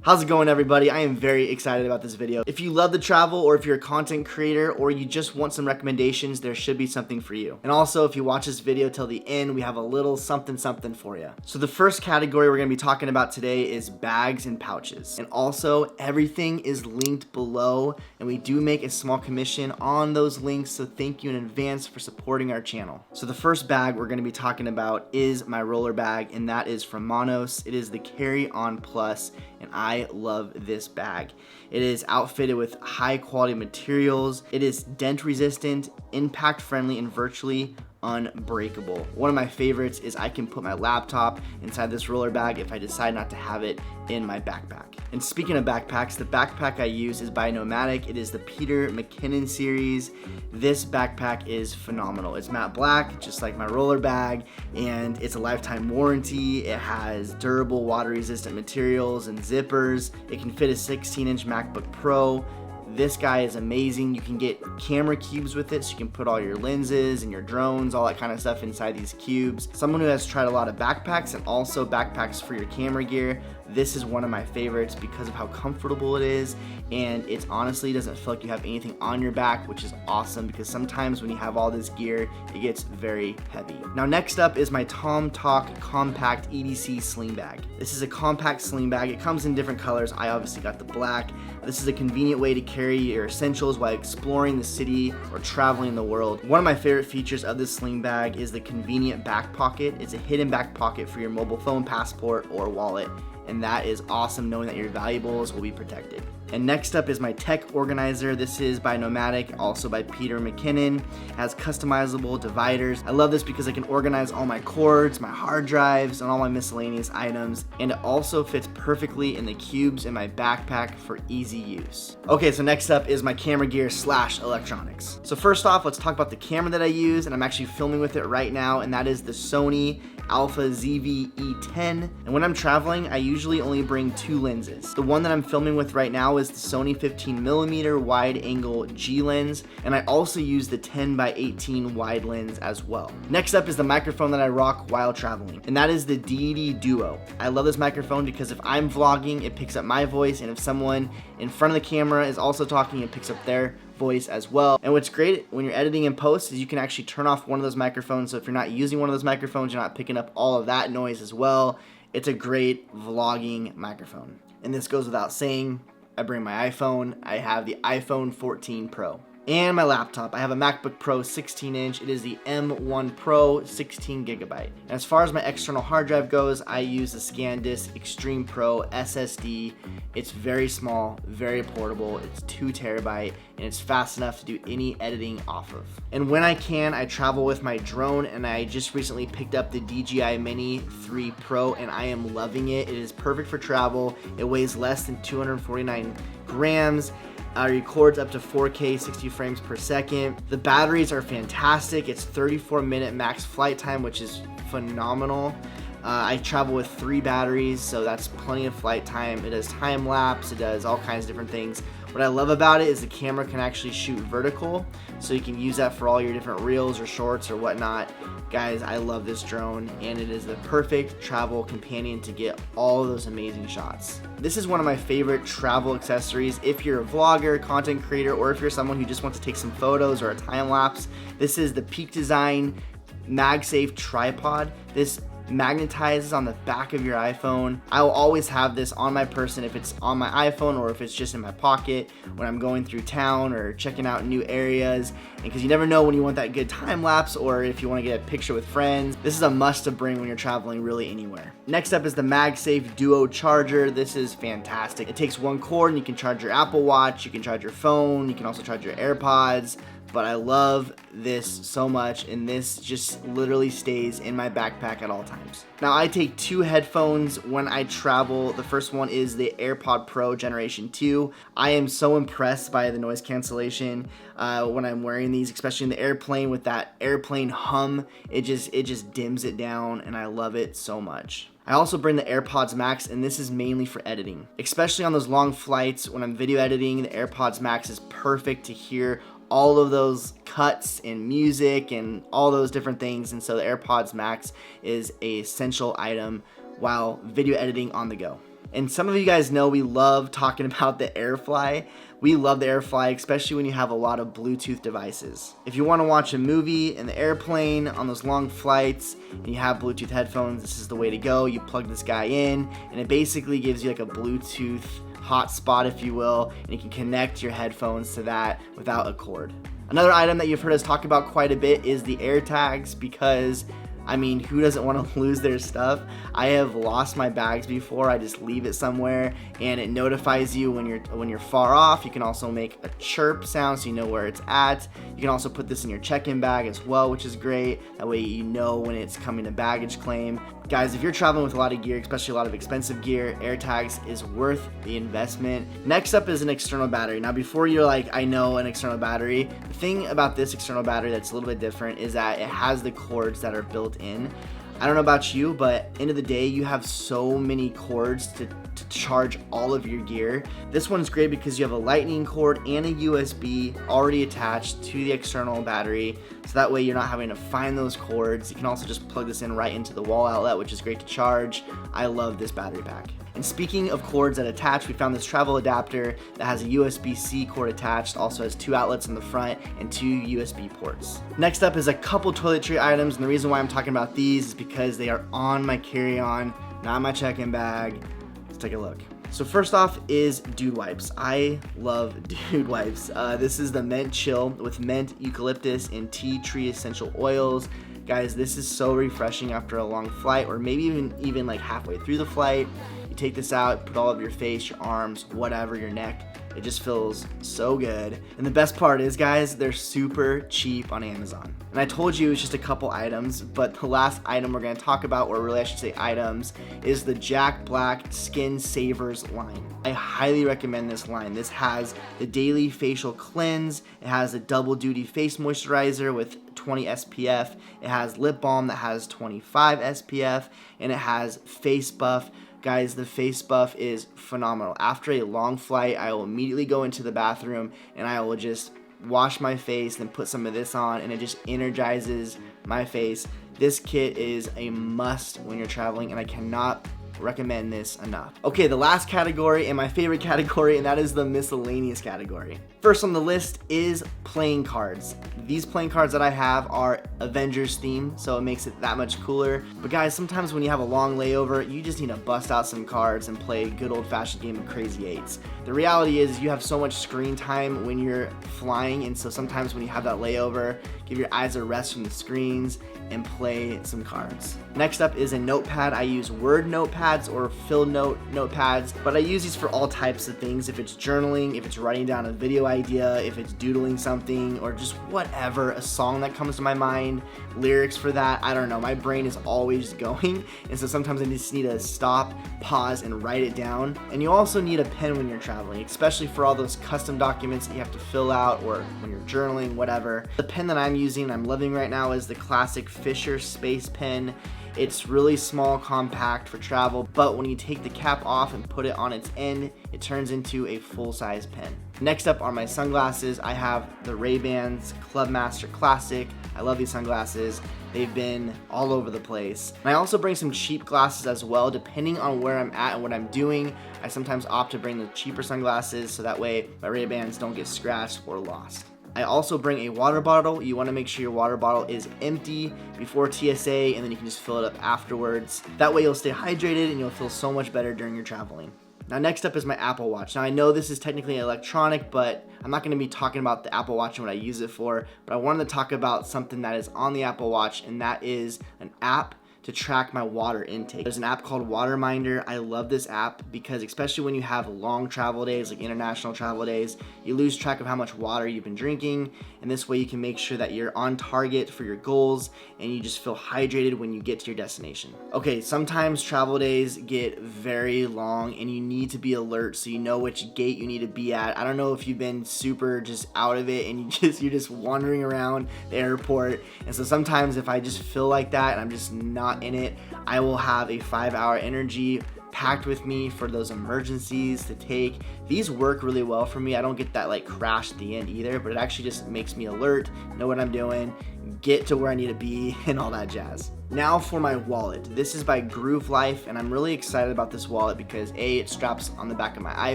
How's it going, everybody? I am very excited about this video. If you love to travel, or if you're a content creator, or you just want some recommendations, there should be something for you. And also, if you watch this video till the end, we have a little something for you. So the first category we're gonna be talking about today is bags and pouches. And also, everything is linked below, and we do make a small commission on those links, so thank you in advance for supporting our channel. So the first bag we're gonna be talking about is my roller bag, and that is from Monos. It is the Carry On Plus, and I love this bag. It is outfitted with high quality materials. It is dent resistant, impact friendly, and virtually unbreakable. One of my favorites is I can put my laptop inside this roller bag if I decide not to have it in my backpack. And speaking of backpacks, the backpack I use is by Nomadic. It is the Peter McKinnon series. This backpack is phenomenal. It's matte black, just like my roller bag, and it's a lifetime warranty. It has durable water resistant materials and zippers. It can fit a 16-inch MacBook Pro. This guy is amazing. You can get camera cubes with it, so you can put all your lenses and your drones, all that kind of stuff inside these cubes. Someone who has tried a lot of backpacks and also backpacks for your camera gear, this is one of my favorites because of how comfortable it is, and it honestly doesn't feel like you have anything on your back, which is awesome because sometimes when you have all this gear, it gets very heavy. Now next up is my Tom Talk Compact EDC Sling Bag. This is a compact sling bag. It comes in different colors. I obviously got the black. This is a convenient way to carry your essentials while exploring the city or traveling the world. One of my favorite features of this sling bag is the convenient back pocket. It's a hidden back pocket for your mobile phone, passport, or wallet. And that is awesome, knowing that your valuables will be protected. And next up is my tech organizer. This is by Nomadic, also by Peter McKinnon. It has customizable dividers. I love this because I can organize all my cords, my hard drives, and all my miscellaneous items. And it also fits perfectly in the cubes in my backpack for easy use. Okay, so next up is my camera gear / electronics. So first off, let's talk about the camera that I use, and I'm actually filming with it right now, and that is the Sony Alpha ZV-E10. And when I'm traveling, I usually only bring 2 lenses. The one that I'm filming with right now is the Sony 15mm wide angle G lens, and I also use the 10x18 wide lens as well. Next up is the microphone that I rock while traveling, and that is the DD Duo. I love this microphone because if I'm vlogging, it picks up my voice, and if someone in front of the camera is also talking, it picks up their voice as well. And what's great when you're editing in post is you can actually turn off one of those microphones, so if you're not using one of those microphones, you're not picking up all of that noise as well. It's a great vlogging microphone. And this goes without saying, I bring my iPhone. I have the iPhone 14 Pro. And my laptop. I have a MacBook Pro 16-inch. It is the M1 Pro 16GB. And as far as my external hard drive goes, I use the SanDisk Extreme Pro SSD. It's very small, very portable. It's 2 TB, and it's fast enough to do any editing off of. And when I can, I travel with my drone, and I just recently picked up the DJI Mini 3 Pro, and I am loving it. It is perfect for travel. It weighs less than 249 grams. Records up to 4K 60 frames per second. The batteries are fantastic. It's 34-minute max flight time, which is phenomenal. I travel with 3 batteries, so that's plenty of flight time. It does time lapse, it does all kinds of different things. What I love about it is the camera can actually shoot vertical, so you can use that for all your different reels or shorts or whatnot. Guys, I love this drone, and it is the perfect travel companion to get all of those amazing shots. This is one of my favorite travel accessories if you're a vlogger, content creator, or if you're someone who just wants to take some photos or a time lapse. This is the Peak Design MagSafe tripod. This magnetizes on the back of your iPhone. I will always have this on my person if it's on my iPhone or if it's just in my pocket when I'm going through town or checking out new areas, and because you never know when you want that good time lapse or if you want to get a picture with friends. This is a must to bring when you're traveling really anywhere. Next up is the MagSafe Duo charger. This is fantastic. It takes 1 cord and you can charge your Apple Watch, you can charge your phone, you can also charge your AirPods. But I love this so much, and this just literally stays in my backpack at all times. Now I take 2 headphones when I travel. The first one is the AirPod Pro Generation 2. I am so impressed by the noise cancellation when I'm wearing these, especially in the airplane with that airplane hum. It just dims it down, and I love it so much. I also bring the AirPods Max, and this is mainly for editing. Especially on those long flights when I'm video editing, the AirPods Max is perfect to hear all of those cuts and music and all those different things, and so the AirPods Max is an essential item while video editing on the go. And some of you guys know we love talking about the AirFly. We love the AirFly, especially when you have a lot of Bluetooth devices. If you want to watch a movie in the airplane on those long flights and you have Bluetooth headphones, this is the way to go. You plug this guy in and it basically gives you like a Bluetooth hotspot, if you will, and you can connect your headphones to that without a cord. Another item that you've heard us talk about quite a bit is the AirTags, because I mean, who doesn't want to lose their stuff? I have lost my bags before. I just leave it somewhere and it notifies you when you're far off. You can also make a chirp sound so you know where it's at. You can also put this in your check-in bag as well, which is great. That way you know when it's coming to baggage claim. Guys, if you're traveling with a lot of gear, especially a lot of expensive gear, AirTags is worth the investment. Next up is an external battery. Now, before you're like, I know an external battery, the thing about this external battery that's a little bit different is that it has the cords that are built in. I don't know about you, but end of the day, you have so many cords to charge all of your gear. This one's great because you have a lightning cord and a USB already attached to the external battery, so that way you're not having to find those cords. You can also just plug this in right into the wall outlet, which is great to charge. I love this battery pack. And speaking of cords that attach, we found this travel adapter that has a USB-C cord attached, also has 2 outlets in the front and 2 USB ports. Next up is a couple toiletry items, and the reason why I'm talking about these is because they are on my carry-on, not my check-in bag. Let's take a look. So first off is dude wipes. I love dude wipes. This is the Mint Chill with mint, eucalyptus, and tea tree essential oils. Guys, this is so refreshing after a long flight, or maybe even like halfway through the flight. You take this out, put all of your face, your arms, whatever, your neck. It just feels so good. And the best part is, guys, they're super cheap on Amazon. And I told you it's just a couple items, but the last item we're gonna talk about, or really I should say items, is the Jack Black Skin Savers line. I highly recommend this line. This has the daily facial cleanse, it has a double duty face moisturizer with 20 SPF, it has lip balm that has 25 SPF, and it has face buff. Guys, the face buff is phenomenal. After a long flight, I will immediately go into the bathroom and I will just wash my face, then put some of this on, and it just energizes my face. This kit is a must when you're traveling, and I cannot recommend this enough. Okay, the last category and my favorite category, and that is the miscellaneous category. First on the list is playing cards. These playing cards that I have are Avengers themed, so it makes it that much cooler. But guys, sometimes when you have a long layover, you just need to bust out some cards and play a good old-fashioned game of Crazy Eights. The reality is you have so much screen time when you're flying, and so sometimes when you have that layover, give your eyes a rest from the screens and play some cards. Next up is a notepad. I use Word notepads or Fill Note notepads, but I use these for all types of things. If it's journaling, if it's writing down a video idea, if it's doodling something, or just whatever, a song that comes to my mind, lyrics for that, I don't know. My brain is always going, and so sometimes I just need to stop, pause, and write it down. And you also need a pen when you're traveling, especially for all those custom documents that you have to fill out, or when you're journaling, whatever. The pen that I'm using, I'm loving right now, is the classic Fisher Space Pen. It's really small, compact for travel, but when you take the cap off and put it on its end, it turns into a full-size pen. Next up are my sunglasses. I have the Ray-Bans Clubmaster Classic. I love these sunglasses. They've been all over the place. And I also bring some cheap glasses as well. Depending on where I'm at and what I'm doing, I sometimes opt to bring the cheaper sunglasses so that way my Ray-Bans don't get scratched or lost. I also bring a water bottle. You want to make sure your water bottle is empty before TSA, and then you can just fill it up afterwards. That way you'll stay hydrated and you'll feel so much better during your traveling. Now next up is my Apple Watch. Now I know this is technically electronic, but I'm not going to be talking about the Apple Watch and what I use it for, but I wanted to talk about something that is on the Apple Watch, and that is an app to track my water intake. There's an app called Waterminder. I love this app because especially when you have long travel days, like international travel days, you lose track of how much water you've been drinking, and this way you can make sure that you're on target for your goals and you just feel hydrated when you get to your destination. Okay, sometimes travel days get very long and you need to be alert so you know which gate you need to be at. I don't know if you've been super just out of it and you're just wandering around the airport, and so sometimes if I just feel like that and I'm just not in it, I will have a 5-hour energy packed with me for those emergencies to take. These work really well for me. I don't get that like crash at the end either, but it actually just makes me alert, know what I'm doing, get to where I need to be, and all that jazz. Now for my wallet. This is by Groove Life, and I'm really excited about this wallet because A, it straps on the back of my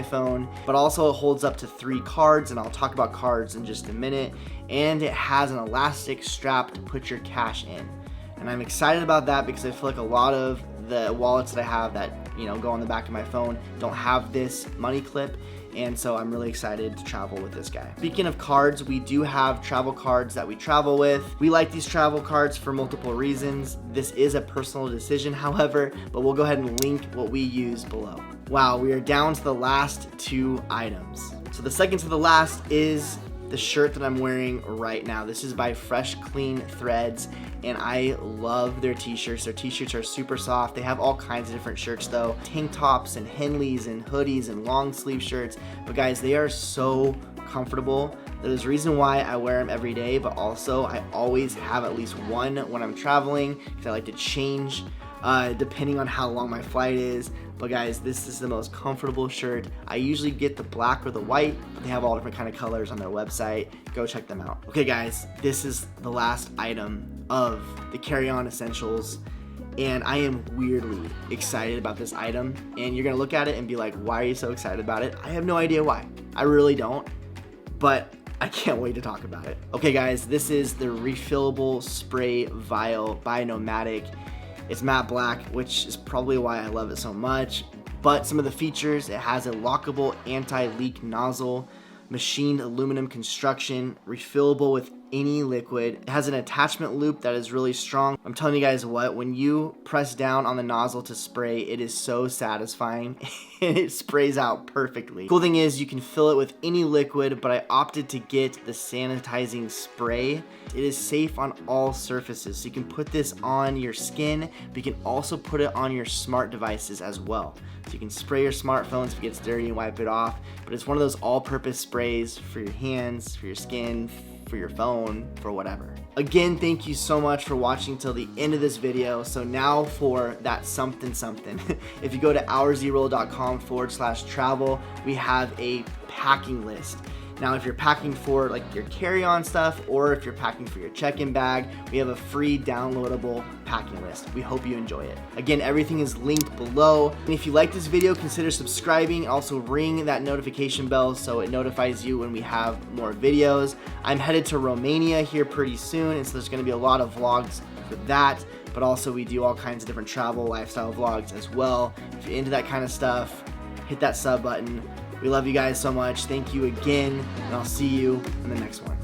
iPhone, but also it holds up to 3 cards, and I'll talk about cards in just a minute, and it has an elastic strap to put your cash in. And I'm excited about that because I feel like a lot of the wallets that I have that, you know, go on the back of my phone don't have this money clip, and so I'm really excited to travel with this guy. Speaking of cards, we do have travel cards that we travel with. We like these travel cards for multiple reasons. This is a personal decision, however, but we'll go ahead and link what we use below. Wow, we are down to the last 2 items. So the second to the last is the shirt that I'm wearing right now. This is by Fresh Clean Threads, and I love their t-shirts. Their t-shirts are super soft. They have all kinds of different shirts though. Tank tops and Henleys and hoodies and long sleeve shirts. But guys, they are so comfortable. There's a reason why I wear them every day, but also I always have at least one when I'm traveling because I like to change depending on how long my flight is. But guys, this is the most comfortable shirt. I usually get the black or the white, but they have all different kind of colors on their website. Go check them out. Okay guys, this is the last item of the carry-on essentials, and I am weirdly excited about this item. And you're gonna look at it and be like, why are you so excited about it? I have no idea why. I really don't, but I can't wait to talk about it. Okay guys, this is the refillable spray vial by Nomadic. It's matte black, which is probably why I love it so much. But some of the features, it has a lockable anti-leak nozzle, machined aluminum construction, refillable with any liquid. It has an attachment loop that is really strong. I'm telling you guys what, when you press down on the nozzle to spray, it is so satisfying and it sprays out perfectly. Cool thing is you can fill it with any liquid, but I opted to get the sanitizing spray. It is safe on all surfaces, so you can put this on your skin, but you can also put it on your smart devices as well. So you can spray your smartphones if it gets dirty and wipe it off, but it's one of those all-purpose sprays for your hands, for your skin, for your phone, for whatever. Again, thank you so much for watching till the end of this video. So now for that something. If you go to ourzroll.com/travel, we have a packing list. Now, if you're packing for like your carry-on stuff, or if you're packing for your check-in bag, we have a free downloadable packing list. We hope you enjoy it. Again, everything is linked below. And if you like this video, consider subscribing. Also ring that notification bell so it notifies you when we have more videos. I'm headed to Romania here pretty soon, and so there's gonna be a lot of vlogs for that. But also we do all kinds of different travel, lifestyle vlogs as well. If you're into that kind of stuff, hit that sub button. We love you guys so much. Thank you again, and I'll see you in the next one.